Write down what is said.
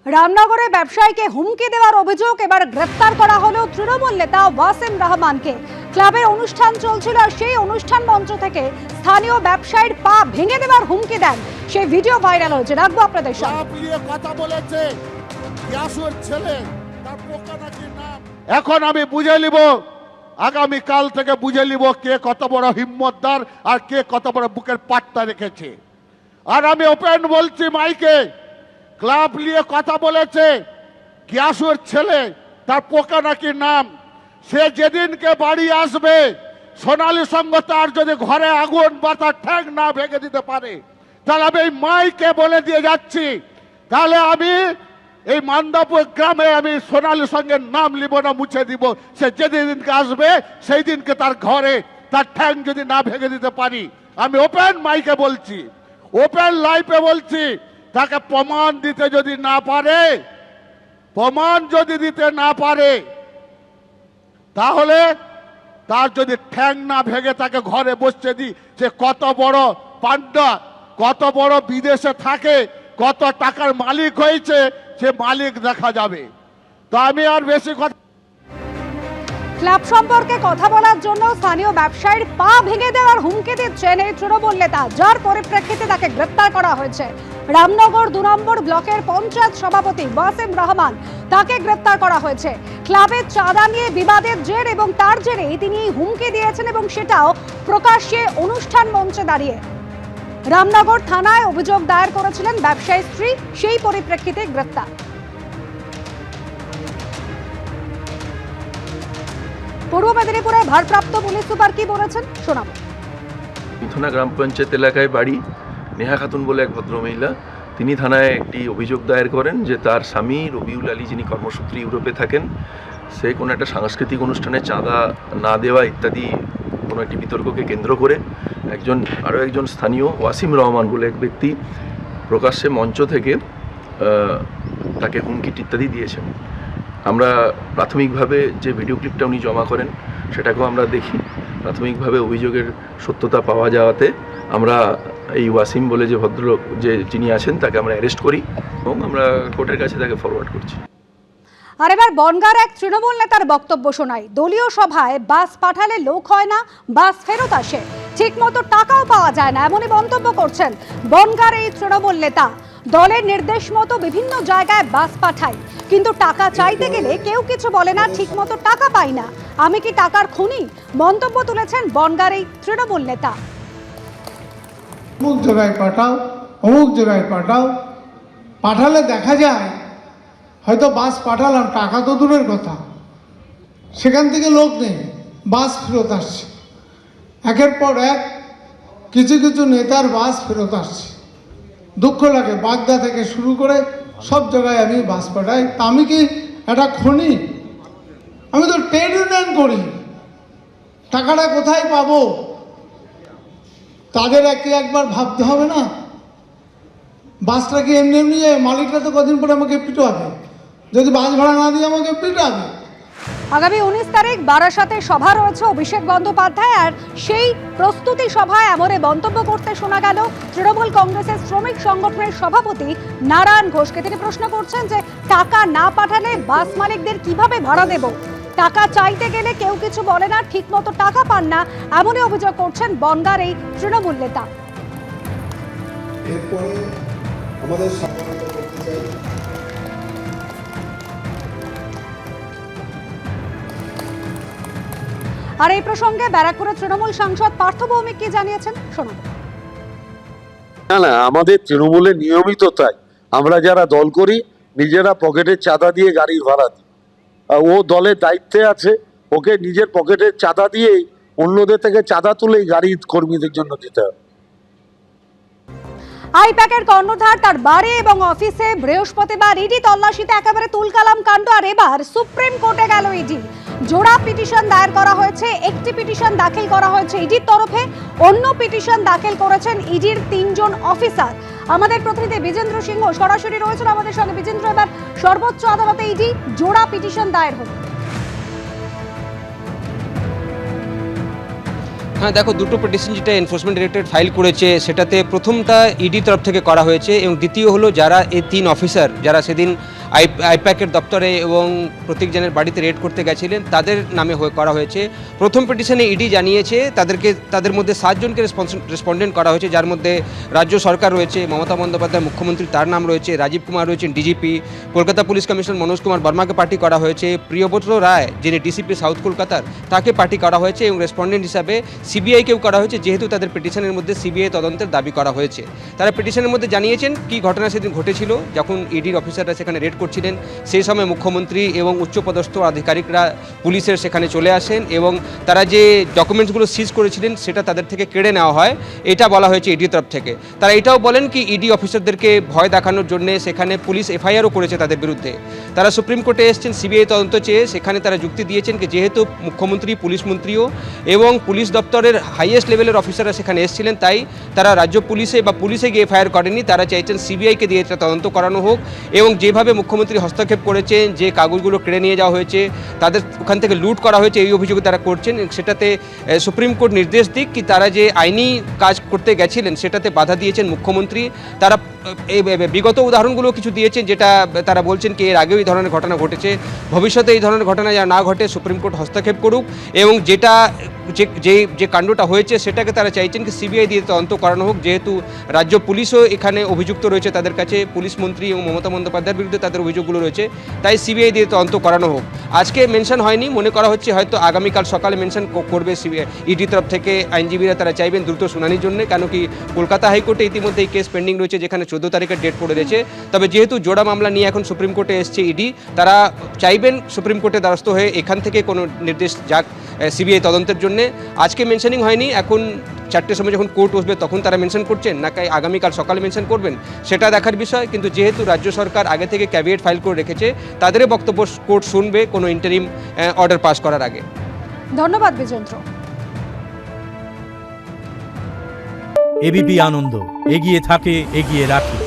রামনগরে ব্যবসায়ীকে হুমকি দেওয়ার অভিযোগ, এবার গ্রেফতার করা হলো তৃণমূল নেতা ওয়াসিম রহমানকে। ক্লাবের অনুষ্ঠান চলছিল আর সেই অনুষ্ঠান মঞ্চ থেকে স্থানীয় ব্যবসায়ীর পা ভেঙে দেওয়ার হুমকি দেন, সেই ভিডিও ভাইরাল হয়েছে। রাখবো আপনাদের সামনে। কথা বলেছে ইয়াসুর ছেলে, তার পোকা নাকি নাম। এখন আমি বুঝে নিব, আগামী কাল থেকে বুঝে নিব কে কত বড় হিম্মতদার আর কে কত বড় বুকের পাট্টা রেখেছে। আর আমি ওপেন বলছি মাইকে, ক্লাব নিয়ে কথা বলেছে গিয়াসুর ছেলে, তার পোকা নাকি নাম। সে যেদিনকে বাড়ি আসবে, সোনালী সঙ্গ তার যদি ঘরে আগুন বা তার ঠ্যাং না ভেঙে দিতে পারে, তাহলে আমি এই মাইকে বলে দিয়ে যাচ্ছি, তাহলে আমি এই মান্দাপুর গ্রামে আমি সোনালী সঙ্গের নাম লিব না, মুছে দিব। সে যেদিনকে আসবে সেই দিনকে তার ঘরে তার ঠ্যাং যদি না ভেঙে দিতে পারি, আমি ওপেন মাইকে বলছি, ওপেন লাইভে বলছি, তাকে প্রমাণ দিতে যদি না পারে, প্রমাণ যদি দিতে না পারে, তাহলে তার যদি ঠ্যাং না ভেঙে তাকে ঘরে বসতে দিই, সে কত বড় পান্ডা, কত বড় বিদেশে থাকে, কত টাকার মালিক হয়েছে, সে মালিক দেখা যাবে। তো আমি আর বেশি কথা। ক্লাব সম্পর্কে কথা বলার জন্য স্থানীয় ব্যবসায়ীর পা ভেঙে দেওয়ার হুমকি দিচ্ছেন এই তৃণমূল নেতা, যার পরিপ্রেক্ষিতে তাকে গ্রেফতার করা হয়েছে। রামনগর ২ নম্বর ব্লকের পঞ্চায়েত সভাপতি ওয়াসিম রহমান, তাকে গ্রেফতার করা হয়েছে। ক্লাবের চাঁদা নিয়ে বিবাদের জের এবং তার জেরেই তিনি হুমকি দিয়েছেন, এবং সেটাও প্রকাশ্যে অনুষ্ঠান মঞ্চে দাঁড়িয়ে। রামনগর থানায় অভিযোগ দায়ের করেছিলেন ব্যবসায়ীর স্ত্রী, সেই পরিপ্রেক্ষিতে গ্রেফতার। পূর্ব মেদিনীপুরে ভারপ্রাপ্ত পুলিশ সুপার কি বলেছেন শোনাবো। মিথুনা গ্রাম পঞ্চায়েত এলাকায় বাড়ি। নেহা খাতুন বলে এক ভদ্রমহিলা, তিনি থানায় একটি অভিযোগ দায়ের করেন যে তার স্বামী রবিউল আলী, যিনি কর্মসূত্রে ইউরোপে থাকেন, সে কোনো একটা সাংস্কৃতিক অনুষ্ঠানে চাঁদা না দেওয়া ইত্যাদি কোনো একটি বিতর্ককে কেন্দ্র করে আরও একজন স্থানীয় ওয়াসিম রহমান বলে এক ব্যক্তি প্রকাশ্যে মঞ্চ থেকে তাকে হুমকি ইত্যাদি দিয়েছেন। আমরা প্রাথমিকভাবে যে ভিডিও ক্লিপটা উনি জমা করেন সেটাকেও আমরা দেখি। প্রাথমিকভাবে অভিযোগের সত্যতা পাওয়া যাওয়াতে আমরা এই ওয়াসিম বলে যে ভদ্রলোক যিনি আছেন তাকে আমরা অ্যারেস্ট করি এবং আমরা কোর্টের কাছে তাকে ফরওয়ার্ড করছি। আর এবার বনগাঁর এক তৃণমূল নেতার বক্তব্য শোনাই। দলীয় সভায় বাস পাঠালে লোক হয় না, বাস ফেরত আসে, ঠিক মতো টাকাও পাওয়া যায় না, এমনই মন্তব্য করছেন বনগাঁর এই তৃণমূল নেতা। দলের নির্দেশ মতো বিভিন্ন জায়গায় বাস পাঠাই, কিন্তু টাকা চাইতে গেলে কেউ কিছু বলে না, ঠিক মতো টাকা পাই না, আমি কি টাকার খুনি? মন্তব্য তুলেছেন বনগাঁর এই তৃণমূল নেতা। অমুক জায়গায় পাঠাও, অমুক জায়গায় পাঠাও, পাঠালে দেখা যায় হয়তো বাস পাঠালাম, টাকা তো দূরের কথা, সেখান থেকে লোক নেই, বাস ফেরত আসছে। একের পর এক কিছু কিছু নেতার বাস ফেরত আসছে। দুঃখ লাগে, বাগদা থেকে শুরু করে সব জায়গায় আমি বাস পাঠাই। তা আমি কি একটা খনি? আমি তো ট্রেড ইউনিয়ন করি, টাকাটা কোথায় পাবো তাদের একবার ভাবতে হবে না? বাসটা কি এমনি এমনি যায়? মালিকরা তো কদিন পরে আমাকে পিটাবে, যদি বাস ভাড়া না দিয়ে আমাকে পিটাবে। আগামী 19 তারিখ বারাসাতে সভা রয়েছে অভিষেক বন্দ্যোপাধ্যায়, আর সেই প্রস্তুতি সভায় এমরে মন্তব্য করতে শোনা গেল তৃণমূল কংগ্রেসের শ্রমিক সংগঠনের সভাপতি নারায়ণ ঘোষকে। তিনি প্রশ্ন করছেন যে টাকা না পাঠালে বাস মালিকদের কিভাবে ভাড়া দেব? টাকা চাইতে গেলে কেউ কিছু বলে না, ঠিক মতো টাকা পান না, এমনই অভিযোগ করছেন বনগাঁর এই তৃণমূল নেতা। এরপরে আমাদের আর এই প্রসঙ্গে ব্যারাকপুরের তৃণমূল সাংসদ পার্থ ভৌমিক কি জানিয়েছেন শোনাব। না, আমাদের তৃণমূলের নিয়মিত তাই, আমরা যারা দল করি নিজেরা পকেটের চাঁদা দিয়ে গাড়ির ভাড়া দিই। ও দলের দায়িত্বে আছে, ওকে নিজের পকেটের চাঁদা দিয়েই অন্যদের থেকে চাঁদা তুলেই গাড়ির কর্মীদের জন্য দিতে হবে। আইপ্যাকের কর্ণধার তার বাড়ি এবং অফিসে বৃহস্পতিবার ইডি তল্লাশিতে একেবারে তুলকালাম কাণ্ড। আর এবার সুপ্রিম কোর্টে গেল ইডি। জোড়া পিটিশন দায়ের করা হয়েছে, একটি পিটিশন দাখিল করা হয়েছে ইডির তরফে, অন্য পিটিশন দাখিল করেছেন ইডির 3 জন অফিসার। আমাদের প্রতিনিধি বিজেন্দ্র সিংহ সরাসরি রয়েছেন আমাদের সঙ্গে। বিজেন্দ্র, এবার সর্বোচ্চ আদালতে ইডি জোড়া পিটিশন দায়ের হলো। হ্যাঁ দেখো, দুটো পিটিশন যেটা এনফোর্সমেন্ট ডিরেক্টরেট ফাইল করেছে সেটাতে প্রথমটা ইডি তরফ থেকে করা হয়েছে এবং দ্বিতীয় হলো যারা এই 3 অফিসার যারা সেদিন আইপ্যাকের দপ্তরে এবং প্রত্যেকজনের বাড়িতে রেড করতে গেছিলেন তাদের নামে করা হয়েছে। প্রথম পিটিশনে ইডি জানিয়েছে তাদের মধ্যে 7 জনকে রেসপন্ডেন্ট করা হয়েছে, যার মধ্যে রাজ্য সরকার রয়েছে, মমতা বন্দ্যোপাধ্যায় মুখ্যমন্ত্রী তার নাম রয়েছে, রাজীব কুমার রয়েছেন DGP, Kolkata police commissioner Manoj Kumar বর্মাকে পার্টি করা হয়েছে, প্রিয়ব্রত রায় যিনি ডিসিপি সাউথ কলকাতার তাকে পার্টি করা হয়েছে এবং রেসপন্ডেন্ট হিসাবে সিবিআইকেও করা হয়েছে, যেহেতু তাদের পিটিশনের মধ্যে সিবিআই তদন্তের দাবি করা হয়েছে। তারা পিটিশনের মধ্যে জানিয়েছেন কি ঘটনা সেদিন ঘটেছিল। যখন ইডির অফিসাররা সেখানে রেড করছিলেন সেই সময় মুখ্যমন্ত্রী এবং উচ্চপদস্থ আধিকারিকরা পুলিশের সেখানে চলে আসেন এবং তারা যে ডকুমেন্টসগুলো সিজ করেছিলেন সেটা তাদের থেকে কেড়ে নেওয়া হয়, এটা বলা হয়েছে ইডির তরফ থেকে। তারা এটাও বলেন কি ইডি অফিসারদেরকে ভয় দেখানোর জন্য সেখানে পুলিশ এফআইআরও করেছে তাদের বিরুদ্ধে। তারা সুপ্রিম কোর্টে এসেছেন সিবিআই তদন্ত চেয়ে, সেখানে তারা যুক্তি দিয়েছেন কি যেহেতু মুখ্যমন্ত্রী, পুলিশ মন্ত্রীও এবং পুলিশ দপ্তরের হাইয়েস্ট লেভেলের অফিসাররা সেখানে এসেছিলেন, তাই তারা রাজ্য পুলিশে বা পুলিশে গিয়ে এফআইআর করেনি। তারা চাইছেন সিবিআইকে দিয়ে এটা তদন্ত করানো হোক এবং যেভাবে মুখ্যমন্ত্রী হস্তক্ষেপ করেছেন, যে কাগজগুলো কেড়ে নিয়ে যাওয়া হয়েছে, তাদের ওখান থেকে লুট করা হয়েছে এই অভিযোগ তারা করছেন, সেটাতে সুপ্রিম কোর্ট নির্দেশ দিক কি তারা যে আইনি কাজ করতে গেছিলেন সেটাতে বাধা দিয়েছেন মুখ্যমন্ত্রী। তারা এই বিগত উদাহরণগুলো কিছু দিয়েছেন যেটা তারা বলছেন কি এর আগেও এই ধরনের ঘটনা ঘটেছে, ভবিষ্যতে এই ধরনের ঘটনা যা না ঘটে সুপ্রিম কোর্ট হস্তক্ষেপ করুক এবং যেটা যে কাণ্ডটা হয়েছে সেটাকে তারা চাইছেন কি সিবিআই দিয়ে তদন্ত করানো হোক, যেহেতু রাজ্য পুলিশও এখানে অভিযুক্ত রয়েছে, তাদের কাছে পুলিশ মন্ত্রী এবং মমতা বন্দ্যোপাধ্যায়ের বিরুদ্ধে তাদের অভিযোগগুলো রয়েছে, তাই সিবিআই দিয়ে তদন্ত করানো হোক। আজকে মেনশন হয়নি, মনে করা হচ্ছে হয়তো আগামীকাল সকালে মেনশন করবে ইডি তরফ থেকে। আইনজীবীরা তারা চাইবেন দ্রুত শুনানির জন্য, কেন কি কলকাতা হাইকোর্টে ইতিমধ্যে এই কেস পেন্ডিং রয়েছে যেখানে 14 তারিখের ডেট পড়ে রয়েছে। তবে যেহেতু জোড়া মামলা নিয়ে এখন সুপ্রিম কোর্টে এসছে ইডি, তারা চাইবেন সুপ্রিম কোর্টে দ্বারস্থ হয়ে এখান থেকে কোনো নির্দেশ যাক সিবিআই তদন্তের জন্য। আজকে মেনশনিং হয়নি, এখন 4টের সময় যখন কোর্ট বসবে তখন তারা মেনশন করছেন, না আগামীকাল সকালে মেনশন করবেন সেটা দেখার বিষয়। কিন্তু যেহেতু রাজ্য সরকার আগে থেকে ক্যাবিনেট ফাইল করে রেখেছে, তাদেরই বক্তব্য কোর্ট শুনবে কোনো ইন্টারিম অর্ডার পাস করার আগে। ধন্যবাদ বিজেন্দ্র। এবিপি আনন্দ, এগিয়ে থাকে, এগিয়ে রাখে।